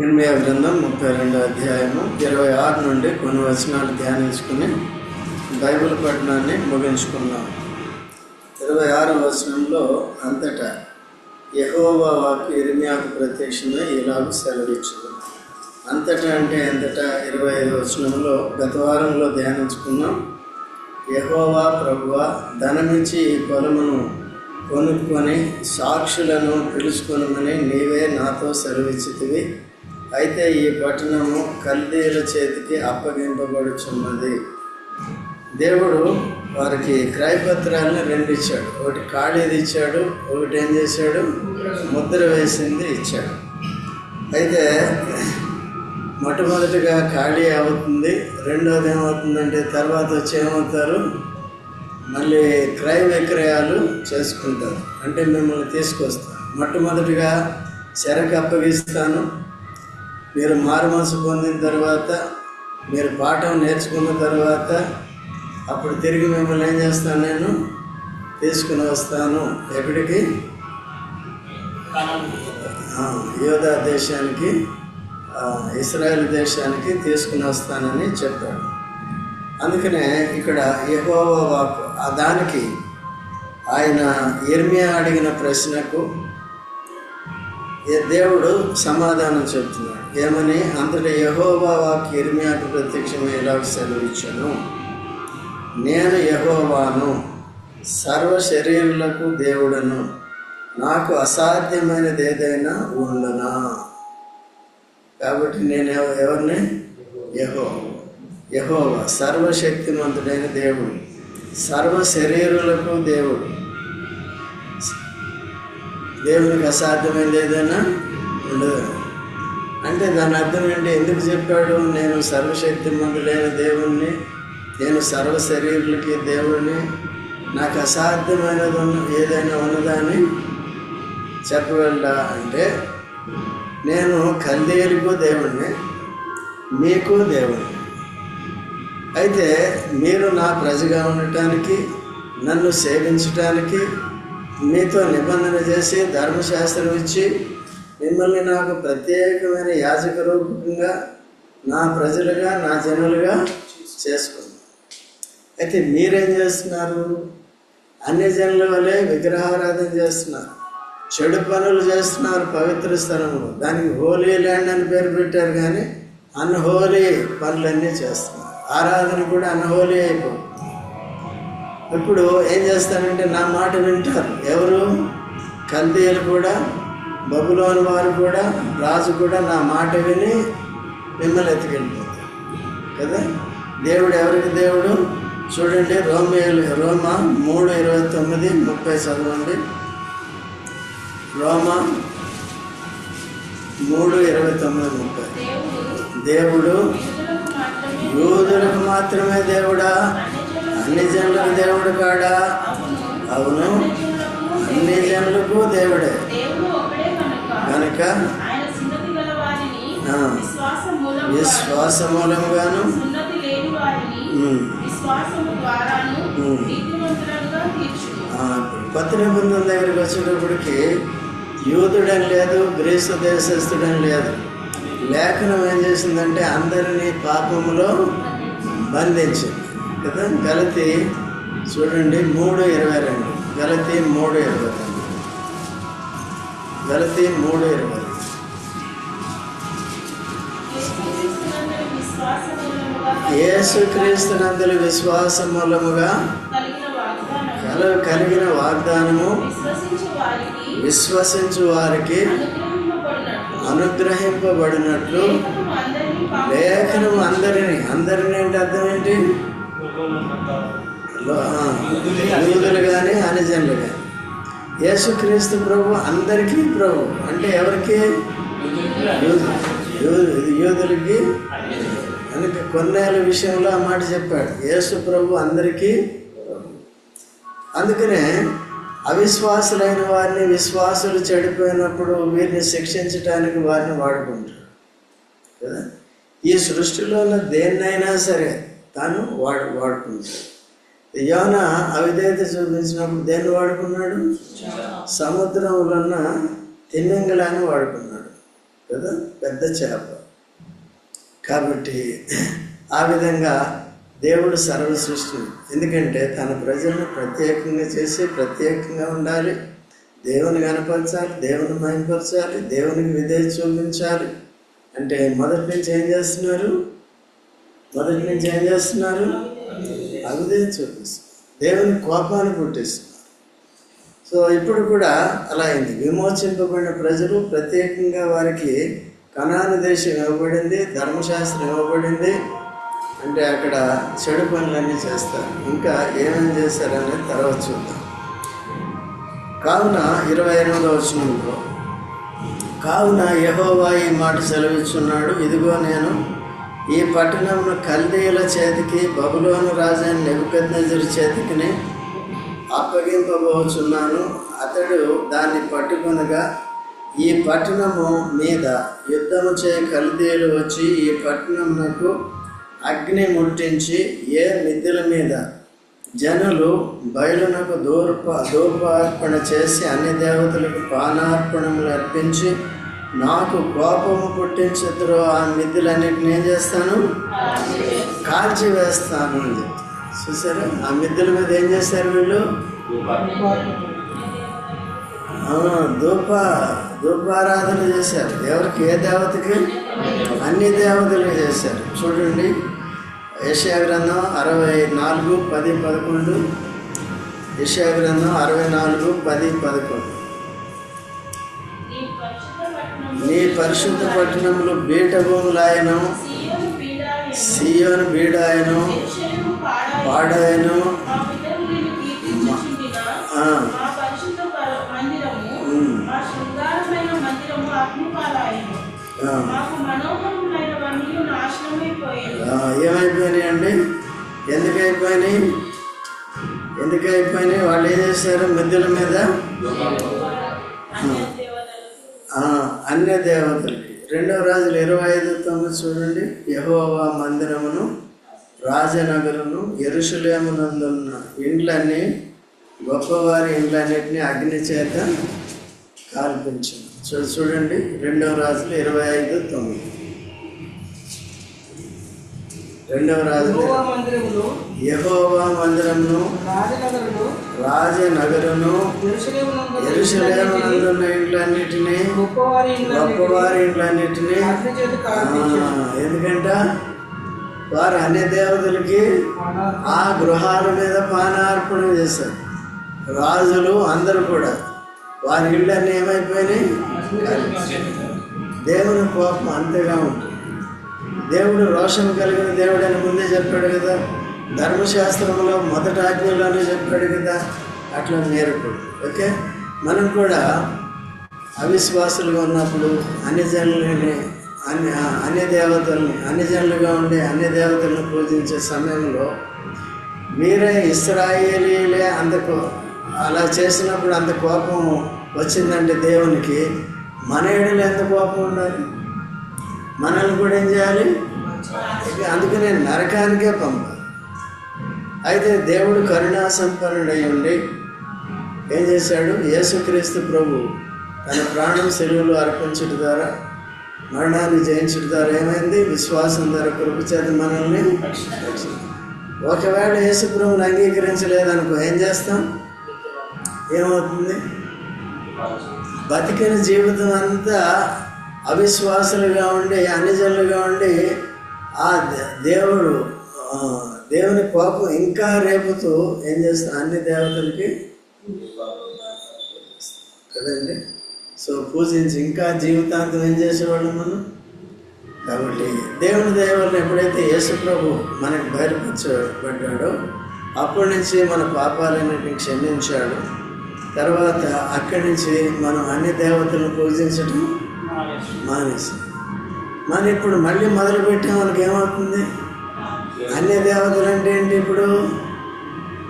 ఇర్మియా గ్రంథం 32వ అధ్యాయము 26 నుండి కొన్ని వచనాలు ధ్యానించుకుని బైబిల్ పఠనాన్ని ముగించుకున్నాం. 26వ వచనంలో అంతటా యెహోవా వాక్కు ఇర్మియాకు ప్రత్యక్షమై ఇలాగ సెలవిచ్చును. అంతటా అంటే ఎంతటా 25వ వచనంలో గత వారంలో ధ్యానించుకున్నాం. యెహోవా ప్రభువా, ధనమిచ్చి ఈ పొలమును కొనుక్కొని సాక్షులను పిలుచుకొనమని నీవే నాతో సెలవిచ్చితివి. అయితే ఈ పట్టణము కల్దీయుల చేతికి అప్పగింపబడుచున్నది. దేవుడు వారికి క్రయపత్రాలను 2 ఇచ్చాడు. ఒకటి ఖాళీది ఇచ్చాడు, ఒకటి ఏం చేశాడు, ముద్ర వేసింది ఇచ్చాడు. అయితే మొట్టమొదటిగా ఖాళీ అవుతుంది, రెండోది ఏమవుతుందంటే తర్వాత వచ్చి ఏమవుతారు, మళ్ళీ క్రయ విక్రయాలు చేసుకుంటారు. అంటే మిమ్మల్ని తీసుకొస్తాను. మొట్టమొదటిగా చెరకు అప్పగిస్తాను, మీరు మారుమనసు పొందిన తర్వాత, మీరు పాఠం నేర్చుకున్న తర్వాత అప్పుడు తిరిగి మిమ్మల్ని ఏం చేస్తాను, నేను తీసుకుని వస్తాను. ఎక్కడికి? యోధా దేశానికి, ఇశ్రాయేల్ దేశానికి తీసుకుని వస్తానని చెప్పాడు. అందుకనే ఇక్కడ యెహోవా వాక్కు, దానికి ఆయన ఇర్మియా అడిగిన ప్రశ్నకు దేవుడు సమాధానం చెప్తున్నాడు. ఏమని? అంతటా యెహోవా వాక్కు ఇర్మియాకు ప్రత్యక్షమై ఇలాగ సెలవిచ్చాను. నేను యెహోవాను, సర్వ శరీరులకు దేవుడను, నాకు అసాధ్యమైనది ఏదైనా ఉండునా. కాబట్టి నేను ఎవరిని? యెహోవా సర్వశక్తిమంతుడైన దేవుడు, సర్వ శరీరులకు దేవుడు. దేవునికి అసాధ్యమైనది ఏదైనా ఉండదు. అంటే దాని అర్థం ఏంటి? ఎందుకు చెప్పాడు? నేను సర్వశక్తిమంతుడైన దేవుణ్ణి, నేను సర్వ శరీరులకి దేవుడిని, నాకు అసాధ్యమైనది ఏదైనా ఉన్నదా అని చెప్పగలడా అంటే, నేను కల్దీయులకు దేవుణ్ణి, మీకు దేవుణ్ణి. అయితే మీరు నా ప్రజగా ఉండటానికి, నన్ను సేవించటానికి, మీతో నిబంధన చేసి ధర్మశాస్త్రం ఇచ్చి మిమ్మల్ని నాకు ప్రత్యేకమైన యాజక రూపంగా, నా ప్రజలుగా, నా జనులుగా చేసుకున్నాను. అయితే మీరేం చేస్తున్నారు? అన్ని జనుల వలె విగ్రహారాధన చేస్తున్నారు, చెడు పనులు చేస్తున్నారు పవిత్ర స్థలంలో. దానికి హోలీ ల్యాండ్ అని పేరు పెట్టారు, కానీ అన్హోలీ పనులన్నీ చేస్తున్నారు. ఆరాధన కూడా అన్హోలీ అయిపోతుంది. ఇప్పుడు ఏం చేస్తారంటే నా మాట వింటారు. ఎవరు? కల్దీయులు కూడా, బబులోను వారు కూడా, రాజు కూడా నా మాట విని మిమ్మల్ని ఎత్తుకెళ్ళిపోతారు కదా. దేవుడు ఎవరికి దేవుడు? చూడండి, రోమా 3:29-30 చదవండి. రోమా 3:29-30. దేవుడు యూదులకు మాత్రమే దేవుడా? అన్ని జనులకు దేవుడు కాడా? అవును, అన్ని జనులకు దేవుడే. కనుక విశ్వాస మూలంగాను కొత్త నిబంధన దగ్గరికి వచ్చేటప్పటికి యూదుడని లేదు, గ్రీసు దేశస్థుడని లేదు. లేఖనం ఏం చేసిందంటే అందరినీ పాపములో బంధించింది కదా. గలతీ చూడండి 3:22. గలతీ 3:22. గలతీ 3:22. యేసుక్రీస్తునందుల విశ్వాస మూలముగా కలిగిన వాగ్దానము విశ్వసించు వారికి అనుగ్రహింపబడినట్లు లేఖనము అందరినీ అంటే అర్థం ఏంటి? యూదులు కానీ అన్యజనులు కానీ. యేసుక్రీస్తు ప్రభు అందరికీ ప్రభు. అంటే ఎవరికి? యూదులకి. కనుక కొన్నేళ్ళ విషయంలో ఆ మాట చెప్పాడు. యేసు ప్రభు అందరికీ ప్రభు. అందుకనే అవిశ్వాసులైన వారిని, విశ్వాసులు చెడిపోయినప్పుడు వీరిని శిక్షించడానికి వారిని వాడుకుంటారు కదా. ఈ సృష్టిలో ఉన్న దేన్నైనా సరే తాను వాడుకుంటాడు. యోనా అవిధేయత చూపించినప్పుడు దేన్ని వాడుకున్నాడు? సముద్రంలో ఉన్న తిమింగలాన్ని వాడుకున్నాడు. కదా, పెద్ద చేప. కాబట్టి ఆ విధంగా దేవుడు సర్వ సృష్టిని, ఎందుకంటే తన ప్రజలను ప్రత్యేకంగా చేసి ప్రత్యేకంగా ఉండాలి, దేవుని కనపరచాలి, దేవుని మహిమపరచాలి, దేవునికి విధేయత చూపించాలి. అంటే మొదటి నుంచి ఏం చేస్తున్నారు? అవిధేయత చూపిస్తారు, దేవుని కోపాన్ని పుట్టిస్తున్నారు. సో ఇప్పుడు కూడా అలా అయింది. విమోచింపబడిన ప్రజలు ప్రత్యేకంగా వారికి కనాను దేశం ఇవ్వబడింది, ధర్మశాస్త్రం ఇవ్వబడింది. అంటే అక్కడ చెడు పనులన్నీ చేస్తారు. ఇంకా ఏమేమి చేశారనేది తర్వాత చూద్దాం. కావున 28వ వచనంలో, కావున యెహోవా ఈ మాట సెలవిస్తున్నాడు, ఇదిగో నేను ఈ పట్టణమును కల్దీయుల చేతికి, బబులోను రాజైన నెబుకద్నెజరు చేతికిని అప్పగింపబోచున్నాను. అతడు దాన్ని పట్టుకొనగా ఈ పట్టణము మీద యుద్ధము చేయ కల్దీయులు వచ్చి ఈ పట్టణమునకు అగ్ని ముట్టించి ఏ మిద్దెల మీద జనులు బయలునకు ధూపార్పణ చేసి అన్ని దేవతలకు పానార్పణములు అర్పించి నాకు కోపము పుట్టించుదురో ఆ మిద్దెలన్నిటిని ఏం చేస్తాను? కాల్చివేస్తాను అని చెప్తాను. చూసారా, ఆ మిద్దెల మీద ఏం చేశారు వీళ్ళు? ధూపారాధన చేశారు. ఎవరికి? ఏ దేవతకి? అన్ని దేవతలకు చేశారు. చూడండి, యెషయా గ్రంథం 64:10-11. యెషయా గ్రంథం 64:10-11. నీ పరిశుద్ధ పట్టణములు బీట భూములాయను, సీయోను బీడాయను, పాడాయను. ఏమైపోయినాయి అండి? ఎందుకు అయిపోయినాయి? వాళ్ళు ఏం చేశారు? మిద్దెల మీద అన్య దేవతలకి. 2వ రాజులు 25:9 చూడండి. యెహోవా మందిరమును, రాజనగరును, యెరూషలేమునందున్న ఇండ్లన్నీ, గొప్పవారి ఇండ్లన్నిటినీ అగ్ని చేత కాల్పించింది. చూడండి, 2వ రాజులు 25:9. 2వ రాజులు, యెహోవా మందిరమును, రాజనగరును, యెరూషలేమునందున్న ఇండ్లన్నిటినీ, గొప్పవారి ఇండ్లన్నిటినీ. ఎందుకంటే వారు అన్ని దేవతలకి ఆ గృహాల మీద పానార్పణ చేశారు. రాజులు అందరూ కూడా వారి ఇళ్ళన్నీ ఏమైపోయినాయి? దేవుని కోపం అంతగా ఉంటుంది. దేవుడు రోషం కలిగిన దేవుడు అని ముందే చెప్పాడు కదా, ధర్మశాస్త్రంలో మొదటి ఆజ్ఞలోనే చెప్పాడు కదా. అట్లా నేర్పడు. ఓకే, మనం కూడా అవిశ్వాసులుగా ఉన్నప్పుడు అన్ని జనులని, అన్ని దేవతల్ని, అన్ని జనులుగా ఉండే అన్ని దేవతలను పూజించే సమయంలో మీరే ఇశ్రాయేలీలే అందుకు అలా చేసినప్పుడు అంత కోపం వచ్చిందంటే దేవునికి, మన ఏడులో ఎంత కోపం ఉండాలి? మనల్ని కూడా ఏం చేయాలి? అందుకనే నరకానికే పంపాలి. అయితే దేవుడు కరుణా సంపన్నుడై ఉండి ఏం చేశాడు? యేసుక్రీస్తు ప్రభు తన ప్రాణం సిలువలో అర్పించడం ద్వారా, మరణాన్ని జయించడం ద్వారా ఏమైంది? విశ్వాసం ద్వారా కృప చేత మనల్ని రక్షించాడు. ఒకవేళ యేసు ప్రభువుని అంగీకరించలేదనుకో ఏం చేస్తాం? ఏమవుతుంది? బతికిన జీవితం అంతా అవిశ్వాసులుగా ఉండి, అన్యజనులుగా ఉండి ఆ దేవుని కోపం ఇంకా రేపుతూ ఏం చేస్తాం? అన్ని దేవతలకి కదండి. సో పూజించి ఇంకా జీవితాంతం ఏం చేసేవాళ్ళం మనం. కాబట్టి దేవుని దయవల్ల ఎప్పుడైతే యేసు ప్రభు మనకు బయలుపరచబడ్డాడో అప్పటి నుంచి మన పాపాలన్నింటినీ క్షమించాడు. తర్వాత అక్కడి నుంచి మనం అన్ని దేవతలను పూజించడం మానేసి మనం ఇప్పుడు మళ్ళీ మొదలుపెట్టే మనకి ఏమవుతుంది? అన్ని దేవతలు అంటే ఏంటి? ఇప్పుడు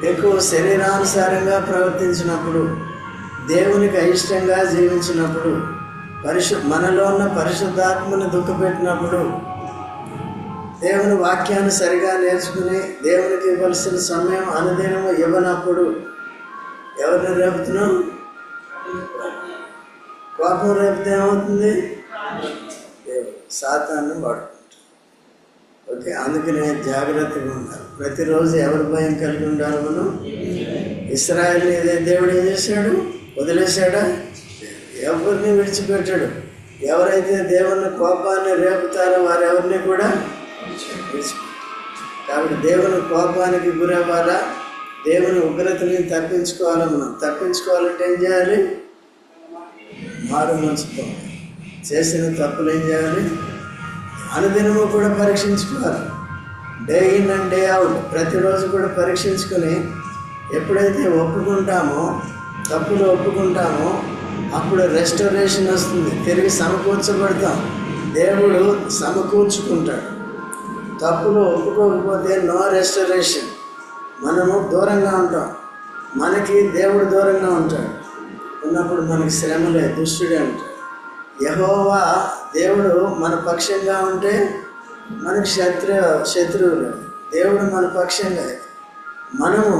ఎక్కువ శరీరానుసారంగా ప్రవర్తించినప్పుడు, దేవునికి అయిష్టంగా జీవించినప్పుడు, మనలో ఉన్న పరిశుద్ధాత్మను దుఃఖపెట్టినప్పుడు, దేవుని వాక్యాన్ని సరిగా నేర్చుకుని దేవునికి ఇవ్వాల్సిన సమయం అనుదినము ఇవ్వనప్పుడు ఎవరిని రేపుతున్నాం? కోపం రేపితే ఏమవుతుంది? సాతాను వాడుకుంటాడు. ఓకే, అందుకనే జాగ్రత్తగా ఉండాలి. ప్రతిరోజు ఎవరి భయం కలిగి ఉండాలి మనం? ఇశ్రాయేలుని దేవుడు ఏం చేశాడు? వదిలేశాడా? ఎవరిని విడిచిపెట్టాడు. ఎవరైతే దేవుని కోపాన్ని రేపుతారో వారు ఎవరిని కూడా విడిచిపెట్టారు. కాబట్టి దేవుని కోపానికి గురవ్వాలా? దేవుని ఉగ్రతని తప్పించుకోవాలి. మనం తప్పించుకోవాలంటే ఏం చేయాలి? మారు మనసుకోవాలి. చేసిన తప్పులు ఏం చేయాలి? అనుదినము కూడా పరీక్షించుకోవాలి. Day in and day out, ప్రతిరోజు కూడా పరీక్షించుకొని ఎప్పుడైతే ఒప్పుకుంటామో, తప్పులు ఒప్పుకుంటామో, అప్పుడు రెస్టరేషన్ వస్తుంది. తిరిగి సమకూర్చబడతాం. దేవుడు సమకూర్చుకుంటాడు. తప్పులు ఒప్పుకోకపోతే నో రెస్టరేషన్. మనము దూరంగా ఉంటాం. మనకి దేవుడు దూరంగా ఉంటాడు. ఉన్నప్పుడు మనకి శ్రమలే, దుష్టుడే ఉంటాడు. యెహోవా దేవుడు మన పక్షంగా ఉంటే మనకి శత్రువులు. దేవుడు మన పక్షంగా, మనము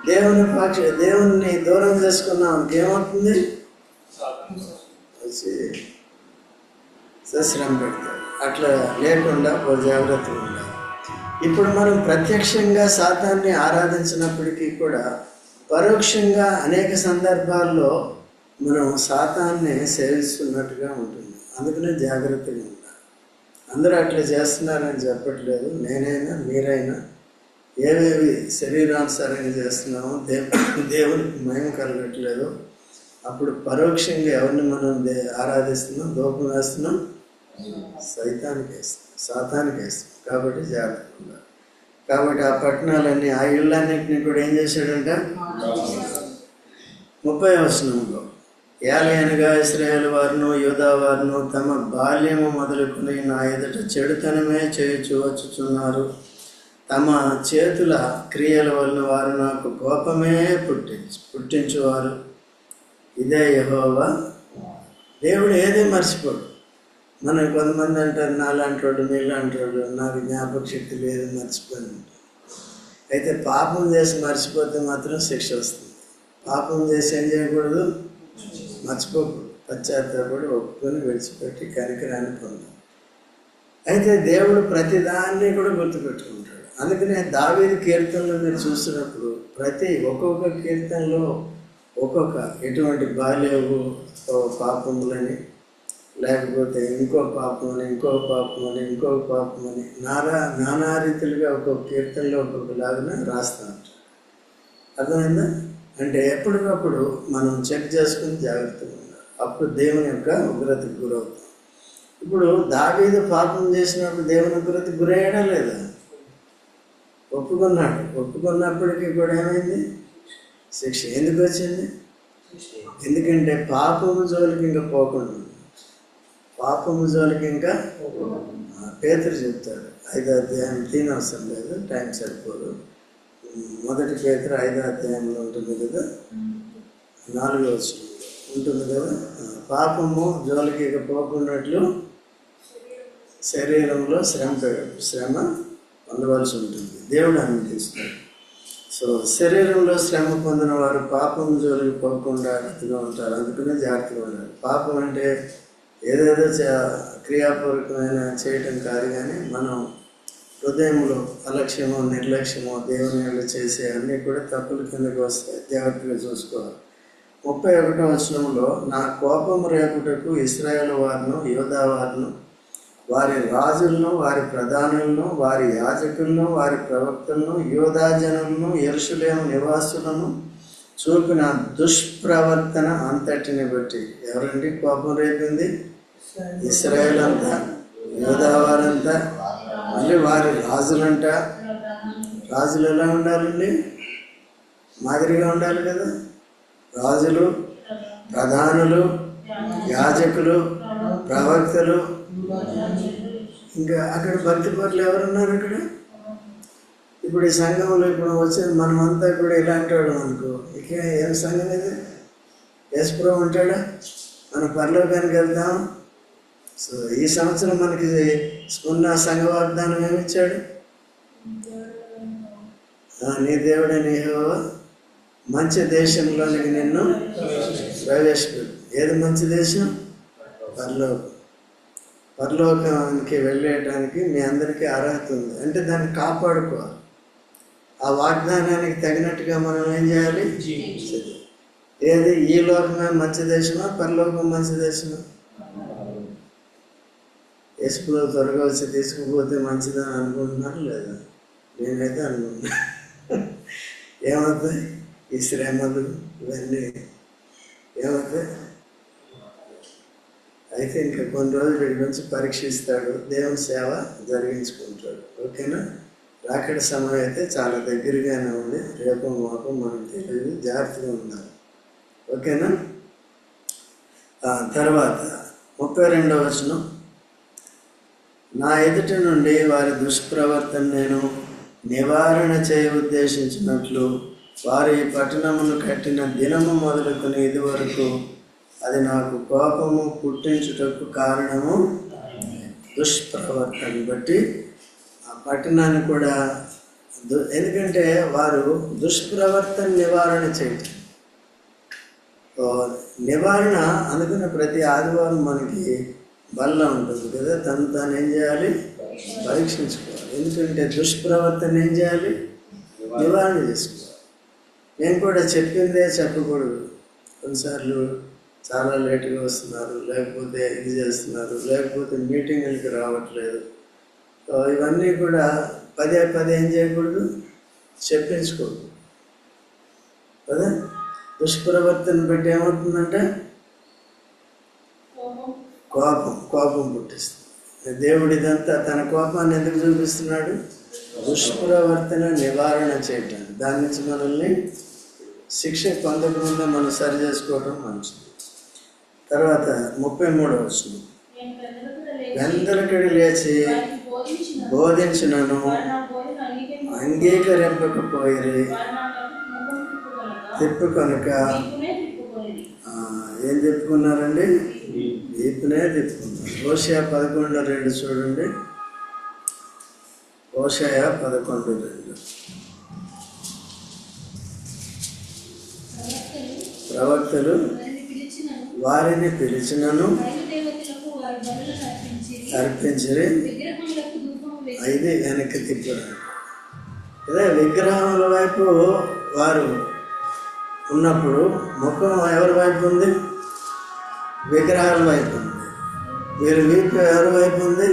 దేవుణ్ణి దూరం చేసుకున్నాం. ఏమవుతుంది? వచ్చి శ్రమ పెడతాడు. అట్లా లేకుండా జాగ్రత్తగా ఉండాలి. ఇప్పుడు మనం ప్రత్యక్షంగా సాతాన్ని ఆరాధించినప్పటికీ కూడా పరోక్షంగా అనేక సందర్భాల్లో మనం సాతాన్ని సేవిస్తున్నట్టుగా ఉంటుంది. అందుకనే జాగ్రత్తగా ఉండాలి. అందరూ అట్లా చేస్తున్నారని చెప్పట్లేదు. నేనైనా మీరైనా ఏవేవి శరీరానుసారంగా చేస్తున్నామో దేవునికి మహిమ కలగట్లేదు. అప్పుడు పరోక్షంగా ఎవరిని మనం ఆరాధిస్తున్నాం? ధూపం వేస్తున్నాం, సైతానికి వేస్తున్నాం, సాతానికి వేస్తున్నాం. కాబట్టి జాగ్రత్తగా ఉండాలి. కాబట్టి ఆ పట్టణాలన్నీ, ఆ ఇళ్ళన్నింటినీ కూడా ఏం చేశాడంట? 30వ వచనంలో, ఏలయనగా ఇశ్రాయేలు వారును యూదా వారును తమ బాల్యము మొదలుకొని నా ఎదుట చెడుతనమే చేయుచు వచ్చుచున్నారు. తమ చేతుల క్రియల వలన వారు నాకు కోపమే పుట్టించువారు. ఇదే యెహోవా. దేవుడు ఏదే మర్చిపోడు. మనం కొంతమంది అంటారు, నాలాంటి వాడు, మీలాంటి వాడు, నాకు జ్ఞాపక శక్తి లేదు, మర్చిపోయింది. అయితే పాపం చేసి మర్చిపోతే మాత్రం శిక్ష వస్తుంది. పాపం చేసి ఏం చేయకూడదు? మర్చిపోకూడదు. పశ్చాత్తాపడి ఒప్పుకొని విడిచిపెట్టి కనికరాన్ని పొందాలి. అయితే దేవుడు ప్రతిదాన్ని కూడా గుర్తుపెట్టుకుంటాడు. అందుకనే దావీదు కీర్తనలో మీరు చూసినప్పుడు ఒక్కొక్క కీర్తనలో ఒక్కొక్క ఎటువంటి బాల్యవు పాపములని, లేకపోతే ఇంకో పాపమని, ఇంకొక పాపమని నానా రీతిలుగా ఒక్కొక్క కీర్తనలో ఒక్కొక్కలాగా రాస్తూ ఉంటారు. అర్థమైందా? అంటే ఎప్పటికప్పుడు మనం చెక్ చేసుకుని జాగ్రత్తగా ఉండాలి. అప్పుడు దేవుని యొక్క ఉగ్రతకు గురవుతాం. ఇప్పుడు దావీదు పాపం చేసినప్పుడు దేవుని ఉగ్రతకు గురయ్యాడా లేదా? ఒప్పుకున్నాడు. ఒప్పుకున్నప్పటికీ కూడా ఏమైంది? శిక్ష. ఎందుకు వచ్చింది? ఎందుకంటే పాపము జోలికి ఇంకా పోకుండా, పాపము జోలికి ఇంకా పేతురు చెప్తాడు. 5వ అధ్యాయం తినవసరం లేదు, టైం సరిపోదు. 1 పేతురు 5వ అధ్యాయంలో ఉంటుంది కదా, 4వ వచనంలో ఉంటుంది కదా, పాపము జోలికి ఇక పోకున్నట్లు శరీరంలో శ్రమ పొందవలసి ఉంటుంది. దేవుడు అనుమతిస్తాడు. సో శరీరంలో శ్రమ పొందిన వారు పాపం జోలికి పోకుండా అతిగా ఉంటారు. అందుకనే జాగ్రత్తగా ఉండాలి. పాపం అంటే ఏదేదో క్రియాపూర్వకమైన చేయటం కాదు, కానీ మనం హృదయంలో అలక్ష్యమో నిర్లక్ష్యమో దేవుని చేసే అన్నీ కూడా తప్పుల కిందకి వస్తాయి. జాగ్రత్తగా చూసుకోవాలి. 31వ వచనంలో, నా కోపం రేపుటకు ఇశ్రాయేలు వారును యూదా వారును వారి రాజులను, వారి ప్రధానులను, వారి యాజకులను, వారి ప్రవక్తలను, యూదా జనులను, యెరూషలేము నివాసులను చూపిన దుష్ప్రవర్తన అంతటిని బట్టి. ఎవరండి కోపం రేపింది? ఇశ్రాయేల్ అంతా, యూదా వారంతా, మళ్ళీ వారి రాజులంట. రాజులు ఎలా ఉండాలండి? మాదిరిగా ఉండాలి కదా. రాజులు, ప్రధానులు, యాజకులు, ప్రవక్తలు, ఇంకా అక్కడ భక్తి పరులు ఎవరున్నారు అక్కడ? ఇప్పుడు ఈ సంఘంలో ఇప్పుడు వచ్చేది మనమంతా కూడా ఇలాంటి వాడు అనుకో, ఇక ఏం సంఘం ఇది? యేసుప్రభు ఉంటాడా? మనం పరలోకానికి వెళ్తాం. సో ఈ సంవత్సరం మనకి ఉన్న సంఘ వాగ్దానం ఏమిచ్చాడు? నీ దేవుడైన యెహోవా మంచి దేశంలోనికి నిన్ను ప్రవేశపెట్టు. ఏది మంచి దేశం? పరలోకం. పరలోకానికి వెళ్ళేయడానికి మీ అందరికీ అర్హత ఉంది. అంటే దాన్ని కాపాడుకోవాలి. ఆ వాగ్దానానికి తగినట్టుగా మనం ఏం చేయాలి? ఏది ఈ లోకమే మంచి దేశమా, పరలోకం మంచి దేశమా? ఎసుకులో త్వరగా వచ్చి తీసుకుపోతే మంచిదని అనుకుంటున్నారు లేదా? నేనైతే అనుకుంటున్నా. ఏమవుతాయి ఈ శ్రమలు ఇవన్నీ? ఏమవుతాయి? అయితే ఇంకా కొన్ని రోజులు వీడి నుంచి పరీక్షిస్తాడు, దేవుని సేవ జరిగించుకుంటాడు. ఓకేనా? రాకడ సమయం అయితే చాలా దగ్గరగానే ఉంది. రేపు మాకు మనకు తెలియదు, జాగ్రత్తగా ఉండాలి. ఓకేనా? తర్వాత 32వ వచనం, నా ఎదుట నుండి వారి దుష్ప్రవర్తన నేను నివారణ చేయ ఉద్దేశించినట్లు వారు ఈ పట్టణమును కట్టిన దినము మొదలుకొని ఇది వరకు అది నాకు కోపము పుట్టించుటకు కారణము దుష్ప్రవర్తన బట్టి ఆ పట్టణాన్ని కూడా ఎందుకంటే వారు దుష్ప్రవర్తన నివారణ చేయటం. నివారణ అనుకున్న ప్రతి ఆదివారం మనకి బల్ల ఉంటుంది కదా, తాను ఏం చేయాలి? పరీక్షించుకోవాలి. ఎందుకంటే దుష్ప్రవర్తన ఏం చేయాలి? నివారణ చేసుకోవాలి. నేను కూడా చెప్పిందే చెప్పకూడదు. కొన్నిసార్లు చాలా లేటుగా వస్తున్నారు, లేకపోతే ఇది చేస్తున్నారు, లేకపోతే మీటింగులకి రావట్లేదు. ఇవన్నీ కూడా పదే ఏం చేయకూడదు? చెప్పించుకోకూడదు కదా. దుష్ప్రవర్తన బట్టి ఏమవుతుందంటే కోపం పుట్టిస్తుంది. దేవుడు ఇదంతా తన కోపాన్ని ఎందుకు చూపిస్తున్నాడు? దుష్ప్రవర్తన నివారణ చేయటం. దాని నుంచి మనల్ని శిక్ష పొందకుండా మనం సరి చేసుకోవడం మంచిది. తర్వాత 33వ వచనం, వెందలకడి లేచి బోధించినను అంగీకరింపకపోయిరి, తిప్పుకొనక ఏం తిప్పుకున్నారండి? వీపునే తిప్పుకున్నారు. హోషేయ 11:2 చూడండి. హోషేయ 11:2, ప్రవక్తలు వారిని పిలిచినను అర్పించిరి, అయితే వెనక్కి తిప్పారు. అదే విగ్రహముల వైపు వారు ఉన్నప్పుడు ముఖం ఎవరి వైపు ఉంది? విగ్రహాల వైపు ఉంది. వీరి వీపు ఎవరి వైపు ఉంది?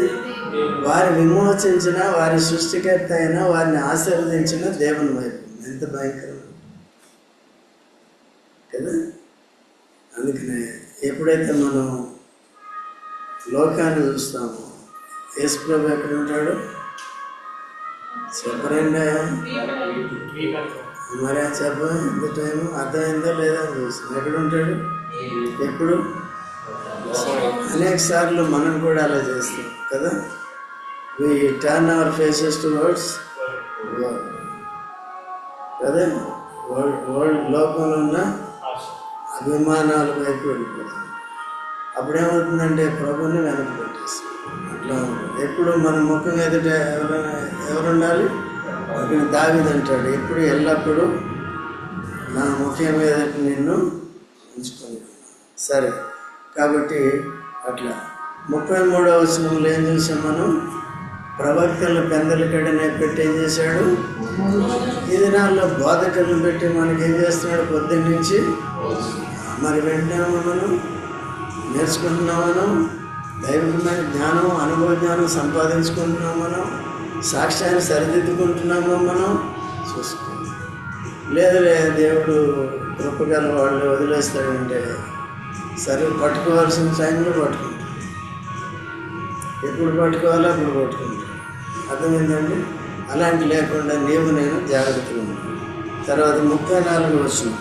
వారి విమోచించిన, వారి సృష్టికర్త అయిన, వారిని ఆశీర్వదించిన దేవుని వైపు. ఎంత భయంకరం కదా. అందుకనే ఎప్పుడైతే మనం లోకాన్ని చూస్తామో, యేసు ప్రభు ఎక్కడ ఉంటాడు? చెప్పరండి, మరే చెప్ప. ఎంత టైము అర్థమైందో లేదా అని చూస్తాం. ఎక్కడ ఉంటాడు? ఎప్పుడు? అనేక సార్లు మనం కూడా అలా చేస్తాం కదా. We turn our faces towards world కదా. వరల్డ్ లోకంలో ఉన్న అభిమానాల వైపు వెళ్ళిపోతుంది. అప్పుడేమవుతుందంటే ప్రభుని వెనక్కి పెట్టేస్తాం. అట్లా ఉంటుంది. ఎప్పుడు మన ముఖం ఎదుట ఎవరుండాలి? అక్కడ దావీదు అంటాడు, ఎప్పుడు ఎల్లప్పుడూ నా ముఖం ఎదుట నిన్ను ఉంచుకొని. సరే, కాబట్టి అట్లా 33వ వచనంలో ఏం చూసాం మనం? ప్రవక్తలను పెందలకడనే పెట్టి ఏం చేశాడు? ఈ దినాల్లో బోధకులను పెట్టి మనకి ఏం చేస్తున్నాడు? పొద్దున్న నుంచి మరి వింటున్నాము, మనం నేర్చుకుంటున్నాం, మనం దైవికమైన జ్ఞానం, అనుభవ జ్ఞానం సంపాదించుకుంటున్నాం, మనం సాక్ష్యాన్ని సరిదిద్దుకుంటున్నామో మనం చూసుకుంటాం. లేదులే దేవుడు కృపగల వాళ్ళు వదిలేస్తాడంటే సరే, పట్టుకోవాల్సిన టైంలో పట్టుకుంటాం. ఎప్పుడు పట్టుకోవాలో అప్పుడు పట్టుకుంటాం. అర్థమైందండి? అలాంటి లేకుండా నీవు నేను జాగ్రత్తగా ఉంటాను. తర్వాత 34వ వచనం,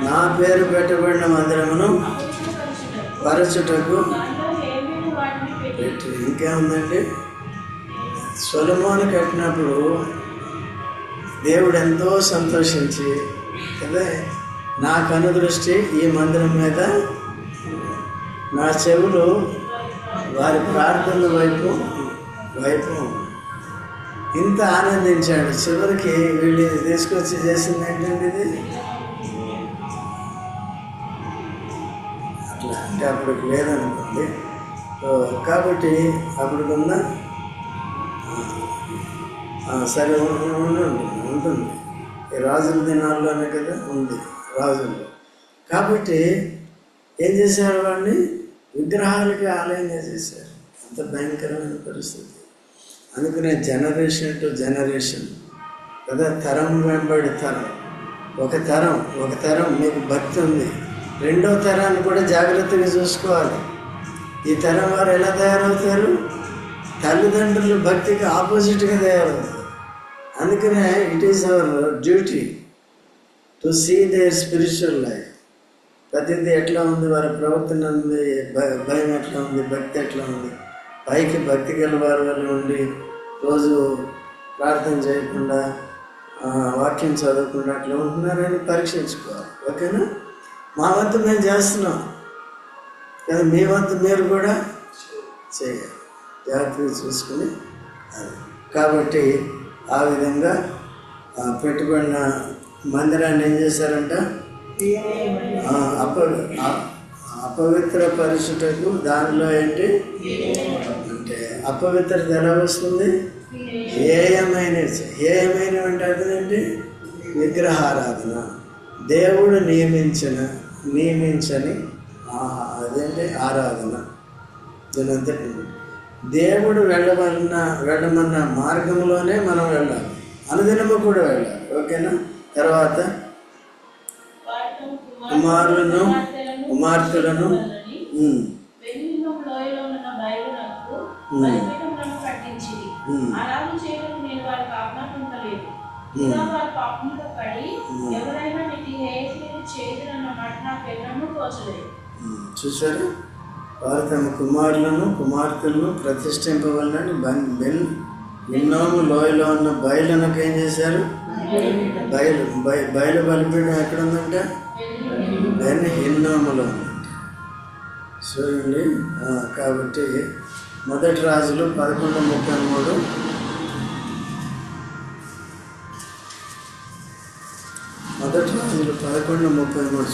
నా పేరు పెట్టబడిన మందిరమును పరచుటకు పెట్టి. ఇంకేముందండి? సొలొమోను కట్టినప్పుడు దేవుడు ఎంతో సంతోషించి కదా, నా కనుదృష్టి ఈ మందిరం మీద, నా చెవులు వారి ప్రార్థనల వైపు ఇంత ఆనందించాడు. చివరికి వీళ్ళు తీసుకొచ్చి చేసింది ఏంటంటే ఇది అట్లా అంటే అప్పటికి లేదనుకోండి. కాబట్టి అప్పటికున్న సరే ఉంటుంది. ఈ రాజుల దినాల్లోనే కదా ఉంది, రాజులు. కాబట్టి ఏం చేశారు? వాడిని విగ్రహాలకి ఆలయంగా చేశారు. అంత భయంకరమైన పరిస్థితి. అందుకనే జనరేషన్ టు జనరేషన్ కదా, తరం వెంబడి తరం. ఒక తరం మీకు భక్తి ఉంది, రెండో తరాన్ని కూడా జాగ్రత్తగా చూసుకోవాలి. ఈ తరం వారు ఎలా తయారవుతారు? తల్లిదండ్రులు భక్తికి ఆపోజిట్గా తయారవుతారు. అందుకనే it is our duty to see their spiritual life. ప్రతిదీ ఎట్లా ఉంది, వారి ప్రవర్తన ఉంది, భయం ఎట్లా ఉంది, భక్తి ఎట్లా ఉంది. పైకి భక్తి గల వారి వల్ల ఉండి రోజు ప్రార్థన చేయకుండా వాక్యం చదవకుండా అట్లా ఉంటున్నారని పరీక్షించుకోవాలి. ఓకేనా? మా వంతు మేము చేస్తున్నాం కదా, మీ వంతు మీరు కూడా చేయాలి, జాగ్రత్తగా చూసుకుని. అది కాబట్టి ఆ విధంగా పెట్టుబడిన మందిరాన్ని ఏం చేశారంట? అపవిత్ర పరిస్థితులకు దానిలో ఏంటి అంటే అపవిత్రత ఎలా వస్తుంది? హేయమైన అంటే అదేంటి? విగ్రహారాధన. దేవుడు నియమించని అదేంటి ఆరాధన. దీనంతటి దేవుడు వెళ్ళమన్న మార్గంలోనే మనం వెళ్ళాలి, అనుదినము కూడా వెళ్ళాలి. ఓకేనా? తర్వాత కుమార్తెలను చూసారు? వారు తమ కుమార్తెలను ప్రతిష్ఠింపవలనని హిన్నోము లోయలో ఉన్న బయలునకు ఏం చేశారు? బయలు బలిపీఠం ఎక్కడ ఉందంటే హిన్నోములో ఉందంట. చూడండి. కాబట్టి మొదటి రాజులు 11:33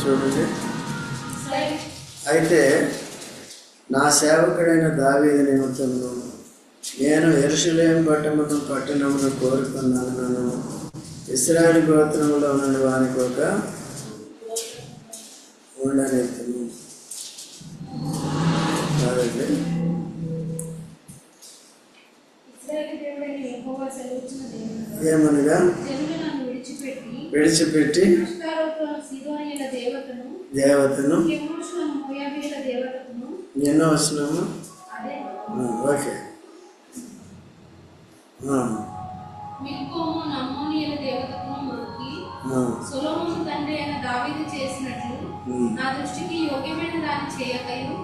చూడండి. అయితే నా సేవకుడైన దావీదు నిమిత్తమును నేను యెరూషలేము పట్టణమును కోరుకున్నాను. ఇశ్రాయేలు గోత్రములో నుండి వానికి ఒక ఉండనెత్తును. కాదండి, ఏమనగా విడిచిపెట్టి దేవతను ఎన్నో వస్తున్నాము. ఓకే. సొలొమోను తండ్రి అయిన దావీదు చేసినట్లు నా దృష్టికి యోగ్యమైన దాన్ని చేయకయు,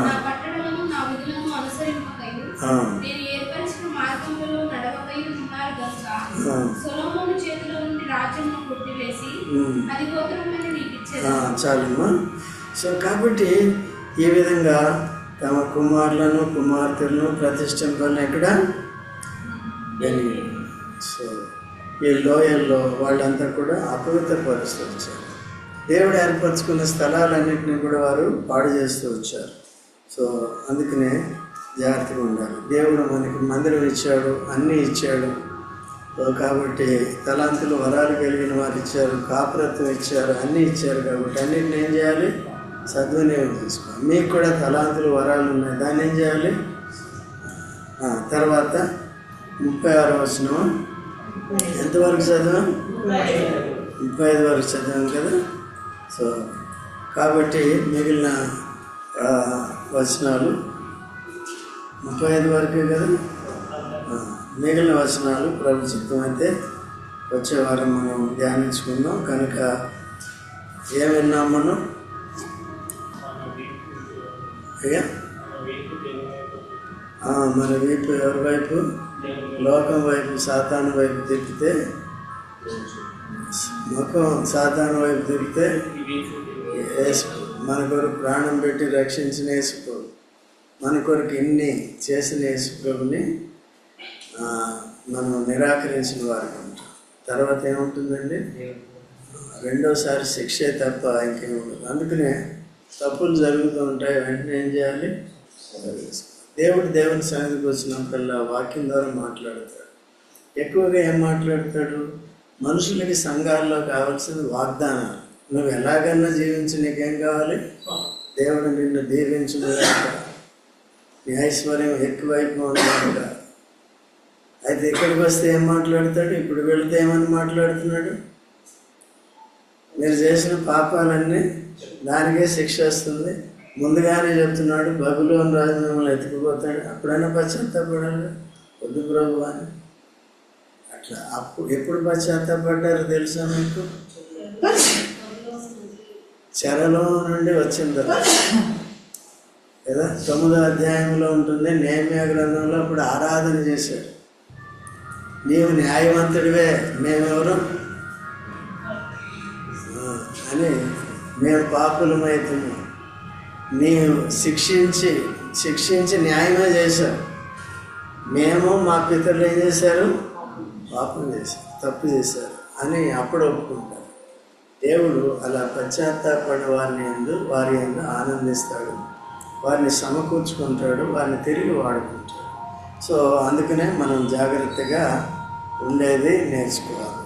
నా కట్టడలను నా విధులను అనుసరింపకయు, నేను ఏర్పరిచిన మార్గంలో నడవకయు ఉన్నారు గనుక సొలొమోను చేతిలో నుండి రాజ్యమును కొట్టివేసి అది గోత్రములను నీకు ఇచ్చేది. చాలమ్మా. సో కాబట్టి ఈ విధంగా తమ కుమార్తెలను ప్రతిష్ఠింపాలని ఎక్కడ? సో ఈ లోయల్లో వాళ్ళంతా కూడా అపవిత్ర పరుస్తూ వచ్చారు. దేవుడు ఏర్పరచుకున్న స్థలాలన్నింటినీ కూడా వారు పాడు చేస్తూ వచ్చారు. సో అందుకనే జాగ్రత్తగా ఉండాలి. దేవుడు మనకి మందిరం ఇచ్చాడు, అన్నీ ఇచ్చాడు. కాబట్టి తలాంతులు వరాలు కలిగిన వారు ఇచ్చారు, కాపురత్వం ఇచ్చారు, అన్నీ ఇచ్చారు. కాబట్టి అన్నింటిని ఏం చేయాలి? సద్వినియోగం చేసుకోవాలి. మీకు కూడా తలాంతులు వరాలు ఉన్నాయి, దాన్ని ఏం చేయాలి? తర్వాత 36వ వచనం ఎంతవరకు చదివాం? 35 వరకు చదివాం కదా. సో కాబట్టి మిగిలిన వచనాలు 35 వరకే కదా. మిగిలిన వచనాలు ప్రభు చిత్తమైతే వచ్చే వారం మనం ధ్యానించుకుందాం. కనుక ఏం విన్నాం మనం? అయ్యా మన వైపు ఎవరి వైపు? లోకం వైపు, సాతాను వైపు తిప్పితే, ముఖం సాతాను వైపు తిప్పితే మన కొరకు ప్రాణం పెట్టి రక్షించిన యేసుప్రభు, మన కొరకు ఎన్ని చేసిన యేసుప్రభుని మనం నిరాకరించిన వారికి ఉంటాం. తర్వాత ఏముంటుందండి? రెండోసారి శిక్షే తప్ప ఇంకేముండదు. అందుకనే తప్పులు జరుగుతూ ఉంటాయి, వెంటనే ఏం చేయాలి? దేవుని సన్నిధికి వచ్చినప్పుడల్లా వాక్యం ద్వారా మాట్లాడతాడు. ఎక్కువగా ఏం మాట్లాడతాడు? మనుషులకి సంఘాల్లో కావాల్సిన వాగ్దానాలు. నువ్వు ఎలాగన్నా జీవించి నీకేం కావాలి? దేవుడు నిన్ను దీవించుగాక, నీ ఐశ్వర్యం ఎక్కువైపోగాక. అయితే ఇక్కడికి వస్తే ఏం మాట్లాడతాడు? ఇప్పుడు వెళితే ఏమని మాట్లాడుతున్నాడు? మీరు చేసిన పాపాలన్నీ దానికే శిక్ష వస్తుంది. ముందుగానే చెప్తున్నాడు, బబులోను రాజు మిమ్మల్ని ఎత్తుకుపోతాడు, అప్పుడైనా పశ్చాత్తాపడాలి. వద్దు ప్రభు అని. అట్లా ఎప్పుడు పశ్చాత్తాపడ్డారు తెలుసా మీకు? చెరలో నుండి వచ్చిన తర్వాత కదా. 9వ అధ్యాయంలో ఉంటుంది, నెహెమ్యా గ్రంథంలో. అప్పుడు ఆరాధన చేశాడు. నీవు న్యాయవంతుడివే, మేమెవరు అని, మేము పాపులమైతున్నాం, నీవు శిక్షించి న్యాయమే చేశావు, మేము మా పితరులు ఏం చేశారు? పాపం చేశారు, తప్పు చేశారు అని అప్పుడు ఒప్పుకుంటారు. దేవుడు అలా పశ్చాత్తాపడిన వారి యందు ఆనందిస్తాడు, వారిని సమకూర్చుకుంటాడు, వారిని తిరిగి వాడుకుంటాడు. సో అందుకనే మనం జాగ్రత్తగా ఉండేది నేర్చుకోవాలి.